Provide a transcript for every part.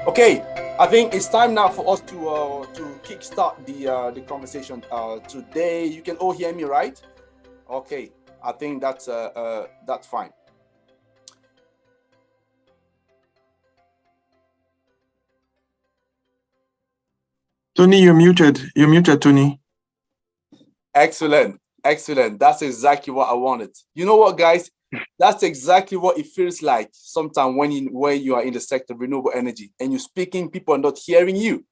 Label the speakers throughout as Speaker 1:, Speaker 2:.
Speaker 1: Okay, I think it's time now for us to kickstart the conversation. Today, you can all hear me, right? Okay, I think that's fine.
Speaker 2: Tony, you're muted. You're muted, Tony.
Speaker 1: Excellent, excellent. That's exactly what I wanted. You know what, guys? That's exactly what it feels like sometimes when you are in the sector of renewable energy and you're speaking, people are not hearing you.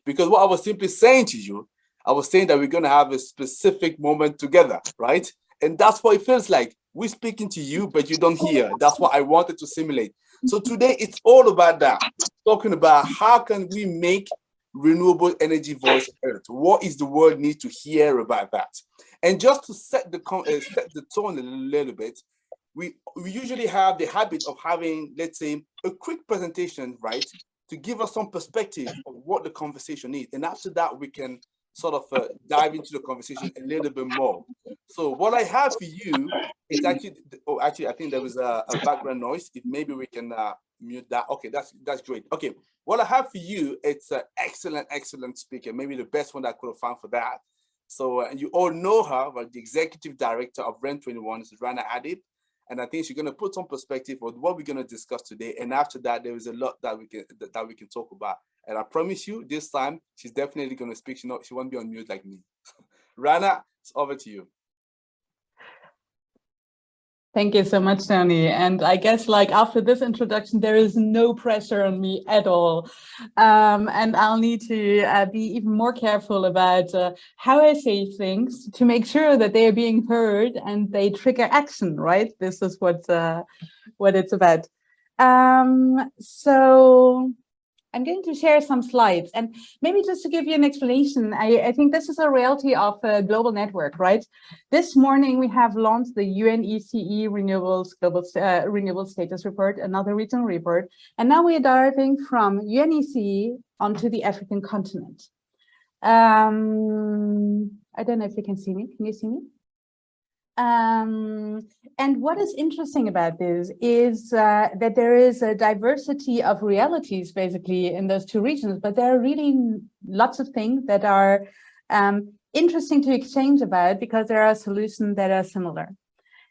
Speaker 1: Because what I was simply saying to you, I was saying that we're going to have a specific moment together, right? And that's what it feels like. We're speaking to you, but you don't hear. That's what I wanted to simulate. So today it's all about that, talking about how can we make renewable energy voice heard? What is the world need to hear about that? And just to set the tone a little bit, we usually have the habit of having, let's say, a quick presentation, right, to give us some perspective of what the conversation is. And after that, we can sort of dive into the conversation a little bit more. So what I have for you is actually, I think there was a background noise. If maybe we can mute that. Okay, that's great. Okay, what I have for you, it's an excellent speaker, maybe the best one that I could have found for that. So and you all know her, but the executive director of REN21 is Rana Adib. And I think she's going to put some perspective on what we're going to discuss today. And after that, there is a lot that we can talk about. And I promise you, this time she's definitely going to speak. She won't be on mute like me. Rana, it's over to you.
Speaker 3: Thank you so much, Tony. And I guess like after this introduction, there is no pressure on me at all. And I'll need to be even more careful about how I say things to make sure that they are being heard and they trigger action, right? This is what it's about. So I'm going to share some slides, and maybe just to give you an explanation, I think this is a reality of a global network, right? This morning we have launched the UNECE Renewables Global Renewable Status Report, another regional report, and now we are diving from UNECE onto the African continent. I don't know if you can see me. Can you see me? And what is interesting about this is that there is a diversity of realities basically in those two regions, but there are really lots of things that are interesting to exchange about because there are solutions that are similar.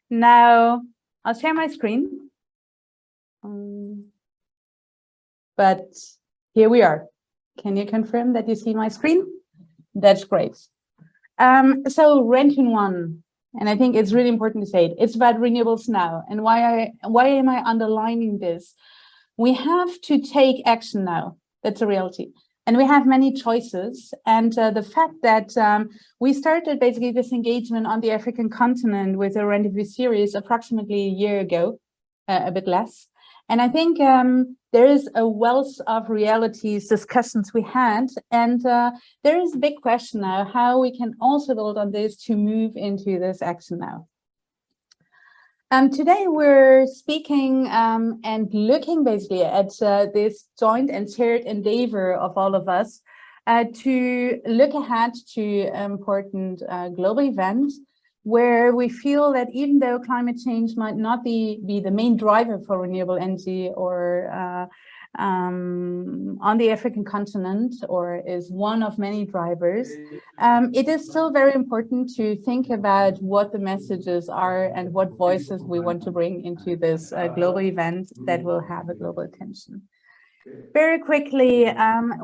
Speaker 3: Now, I'll share my screen. But here we are. Can you confirm that you see my screen? That's great. So REN21. And I think it's really important to say it. It's about renewables now. And why am I underlining this? We have to take action now. That's a reality. And we have many choices. And the fact that we started basically this engagement on the African continent with a RENdez-vous series approximately a year ago, a bit less. And I think there is a wealth of realities, discussions we had, and there is a big question now how we can also build on this to move into this action now. Today we're speaking and looking basically at this joint and shared endeavor of all of us to look ahead to important global events where we feel that even though climate change might not be the main driver for renewable energy or on the African continent, or is one of many drivers, it is still very important to think about what the messages are and what voices we want to bring into this global event that will have a global attention. Very quickly,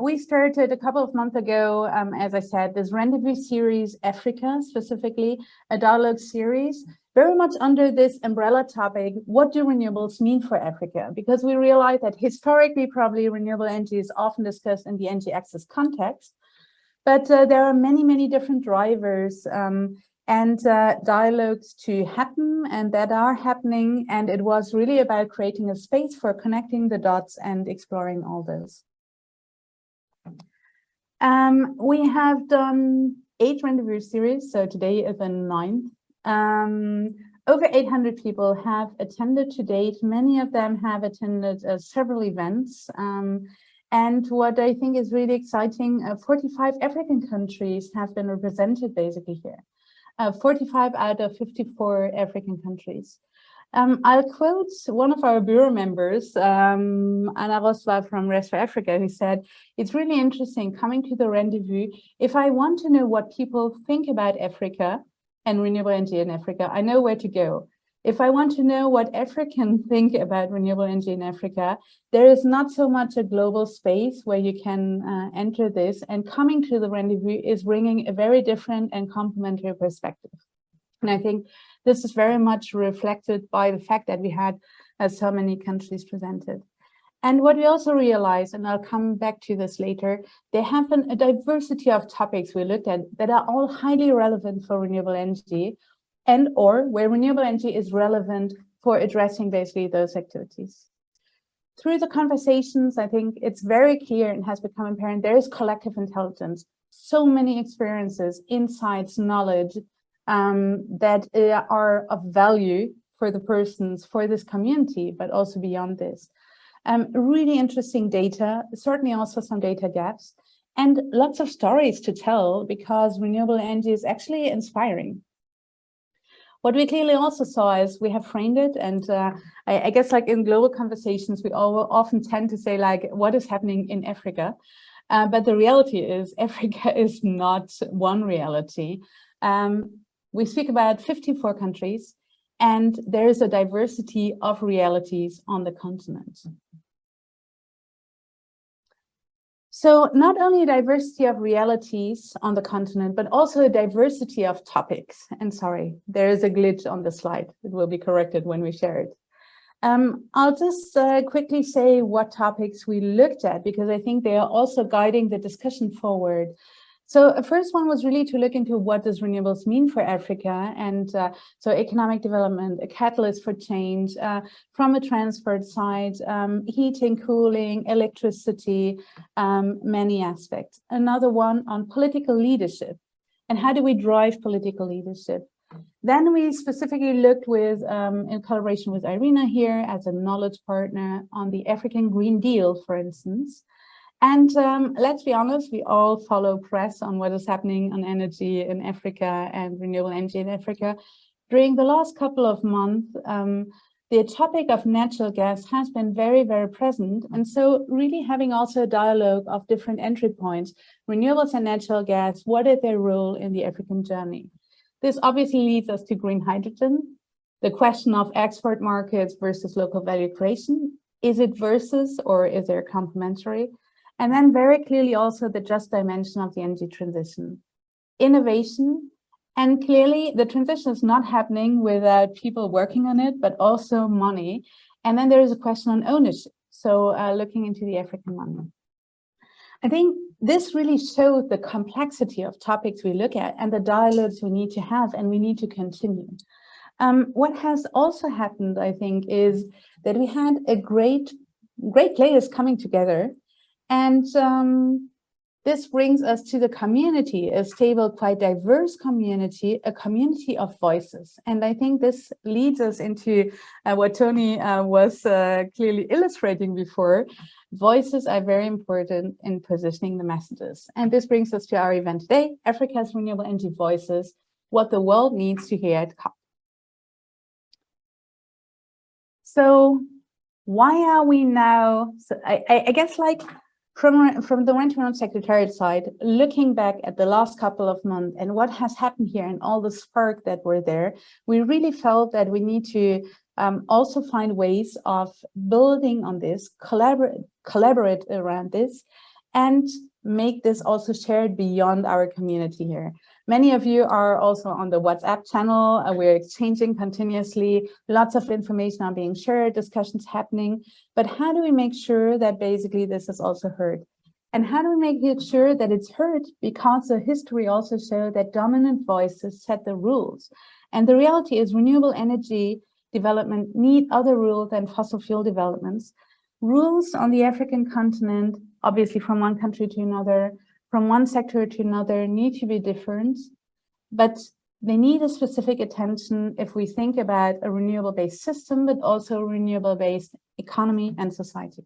Speaker 3: we started a couple of months ago, as I said, this RENdez-vous series, Africa specifically, a dialogue series, very much under this umbrella topic, what do renewables mean for Africa? Because we realize that historically, probably renewable energy is often discussed in the energy access context, but there are many different drivers and dialogues to happen and that are happening. And it was really about creating a space for connecting the dots and exploring all those. We have done 8 RENdez-vous series, so today is the 9th. Over 800 people have attended to date. Many of them have attended several events. And what I think is really exciting, 45 African countries have been represented basically here. 45 out of 54 African countries. I'll quote one of our bureau members, Anna Roswa from RENdez-vous Africa, who said, it's really interesting coming to the rendezvous. If I want to know what people think about Africa and renewable energy in Africa, I know where to go. If I want to know what Africans think about renewable energy in Africa, there is not so much a global space where you can enter this, and coming to the rendezvous is bringing a very different and complementary perspective. And I think this is very much reflected by the fact that we had so many countries presented. And what we also realized, and I'll come back to this later, there have been a diversity of topics we looked at that are all highly relevant for renewable energy, and or where renewable energy is relevant for addressing basically those activities. Through the conversations, I think it's very clear and has become apparent there is collective intelligence, so many experiences, insights, knowledge that are of value for the persons, for this community, but also beyond this. Really interesting data, certainly also some data gaps, and lots of stories to tell, because renewable energy is actually inspiring. What we clearly also saw is we have framed it, and I guess like in global conversations, we often tend to say like, what is happening in Africa? But the reality is Africa is not one reality. We speak about 54 countries, and there is a diversity of realities on the continent. So not only a diversity of realities on the continent, but also a diversity of topics. And sorry, there is a glitch on the slide. It will be corrected when we share it. I'll just quickly say what topics we looked at, because I think they are also guiding the discussion forward. So the first one was really to look into what does renewables mean for Africa, and so economic development, a catalyst for change from a transport side, heating, cooling, electricity, many aspects. Another one on political leadership and how do we drive political leadership. Then we specifically looked with, in collaboration with Irina here as a knowledge partner, on the African Green Deal, for instance. And let's be honest, we all follow press on what is happening on energy in Africa and renewable energy in Africa. During the last couple of months, the topic of natural gas has been very, very present. And so really having also a dialogue of different entry points, renewables and natural gas, what is their role in the African journey? This obviously leads us to green hydrogen, the question of export markets versus local value creation. Is it versus, or is there complementary? And then very clearly also the just dimension of the energy transition, innovation, and clearly the transition is not happening without people working on it, but also money. And then there is a question on ownership. So looking into the African money. I think this really showed the complexity of topics we look at and the dialogues we need to have and we need to continue. What has also happened, I think, is that we had a great players coming together. And this brings us to the community, a stable, quite diverse community, a community of voices. And I think this leads us into what Tony was clearly illustrating before. Voices are very important in positioning the messages. And this brings us to our event today, Africa's Renewable Energy Voices, what the world needs to hear at COP. So why are we now, so I guess like, from the Renewable Secretariat side, looking back at the last couple of months and what has happened here and all the spark that were there, we really felt that we need to also find ways of building on this, collaborate around this, and make this also shared beyond our community here. Many of you are also on the WhatsApp channel. We're exchanging continuously. Lots of information are being shared, discussions happening. But how do we make sure that basically this is also heard? And how do we make it sure that it's heard? Because the history also shows that dominant voices set the rules. And the reality is renewable energy development need other rules than fossil fuel developments. Rules on the African continent, obviously from one country to another, from one sector to another, need to be different, but they need a specific attention if we think about a renewable-based system, but also a renewable-based economy and society.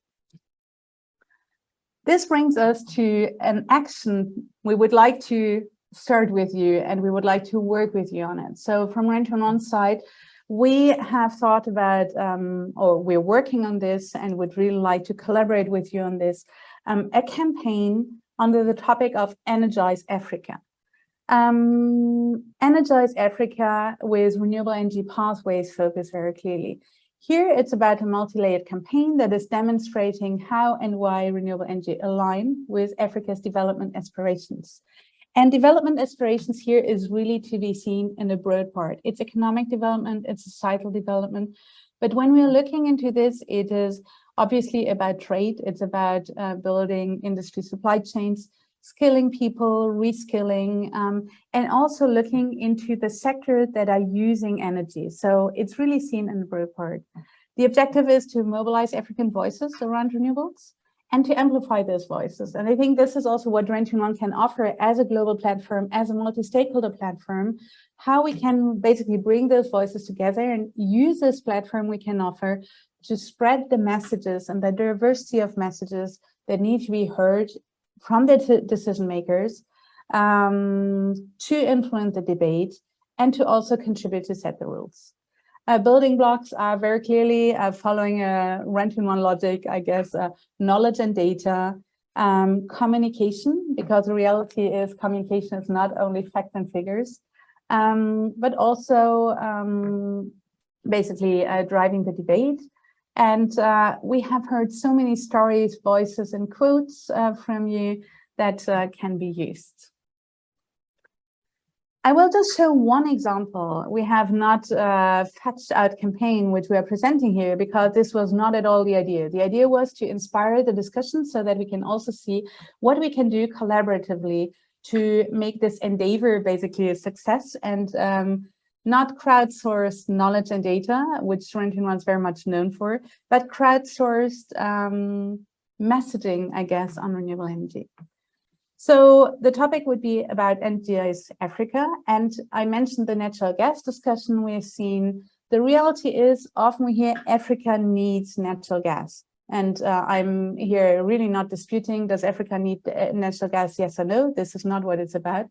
Speaker 3: This brings us to an action we would like to start with you, and we would like to work with you on it. So from Renton on side, we have thought about, or we're working on this and would really like to collaborate with you on this, a campaign under the topic of Energize Africa. Energize Africa with renewable energy pathways focus very clearly. Here, it's about a multi-layered campaign that is demonstrating how and why renewable energy align with Africa's development aspirations. And development aspirations here is really to be seen in a broad part. It's economic development, it's societal development. But when we're looking into this, it is obviously about trade. It's about building industry supply chains, skilling people, reskilling, and also looking into the sectors that are using energy. So it's really seen in the broad part. The objective is to mobilize African voices around renewables and to amplify those voices. And I think this is also what REN21 can offer as a global platform, as a multi-stakeholder platform, how we can basically bring those voices together and use this platform we can offer to spread the messages and the diversity of messages that need to be heard from the decision makers, to influence the debate and to also contribute to set the rules. Building blocks are very clearly following a REN21 logic, I guess, knowledge and data, communication, because the reality is communication is not only facts and figures, but also basically driving the debate. And we have heard so many stories, voices, and quotes from you that can be used. I will just show one example. We have not fetched out campaign which we are presenting here because this was not at all the idea. The idea was to inspire the discussion so that we can also see what we can do collaboratively to make this endeavor basically a success and not crowdsourced knowledge and data, which REN21 is very much known for, but crowdsourced messaging, I guess, on renewable energy. So the topic would be about Energize Africa. And I mentioned the natural gas discussion we've seen. The reality is often we hear Africa needs natural gas. And I'm here really not disputing, does Africa need natural gas, yes or no? This is not what it's about.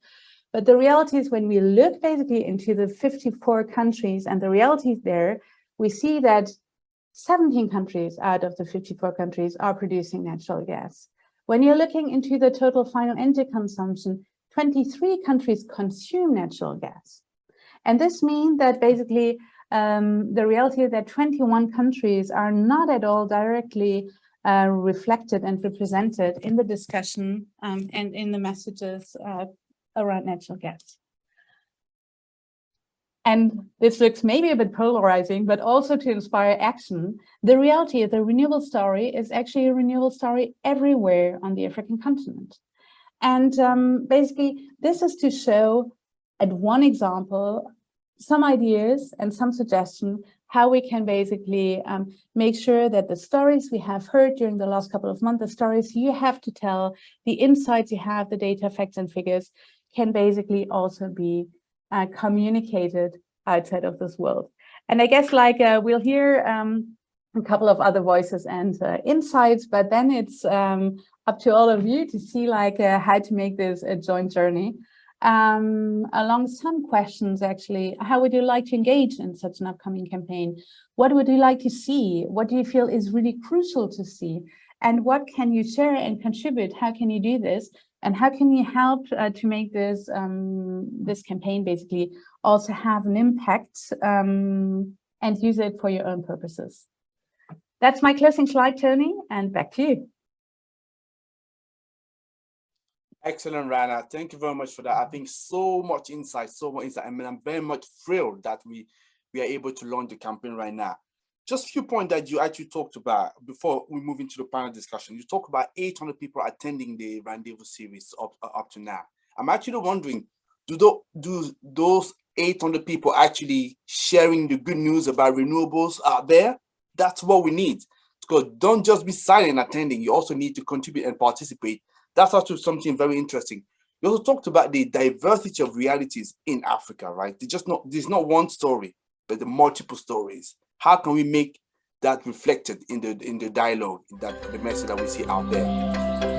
Speaker 3: But the reality is when we look basically into the 54 countries and the realities there, we see that 17 countries out of the 54 countries are producing natural gas. When you're looking into the total final energy consumption, 23 countries consume natural gas. And this means that basically the reality is that 21 countries are not at all directly reflected and represented in the discussion and in the messages around natural gas. And this looks maybe a bit polarizing, but also to inspire action. The reality is the renewable story is actually a renewable story everywhere on the African continent. And basically, this is to show at one example, some ideas and some suggestions how we can basically make sure that the stories we have heard during the last couple of months, the stories you have to tell, the insights you have, the data, facts, and figures can basically also be communicated outside of this world. And I guess like we'll hear a couple of other voices and insights, but then it's up to all of you to see like how to make this a joint journey. Along some questions, actually, how would you like to engage in such an upcoming campaign? What would you like to see? What do you feel is really crucial to see? And what can you share and contribute? How can you do this? And how can you help to make this this campaign basically also have an impact and use it for your own purposes? That's my closing slide, Tony, and back to you.
Speaker 1: Excellent, Rana. Thank you very much for that. I think so much insight, I mean, I'm very much thrilled that we are able to launch the campaign right now. Just a few points that you actually talked about before we move into the panel discussion. You talk about 800 people attending the RENdez-vous series up to now. I'm actually wondering, do those 800 people actually sharing the good news about renewables out there? That's what we need. Because don't just be silent attending. You also need to contribute and participate. That's also something very interesting. You also talked about the diversity of realities in Africa, right? There's not one story, but the multiple stories. How can we make that reflected in the dialogue, the message that we see out there?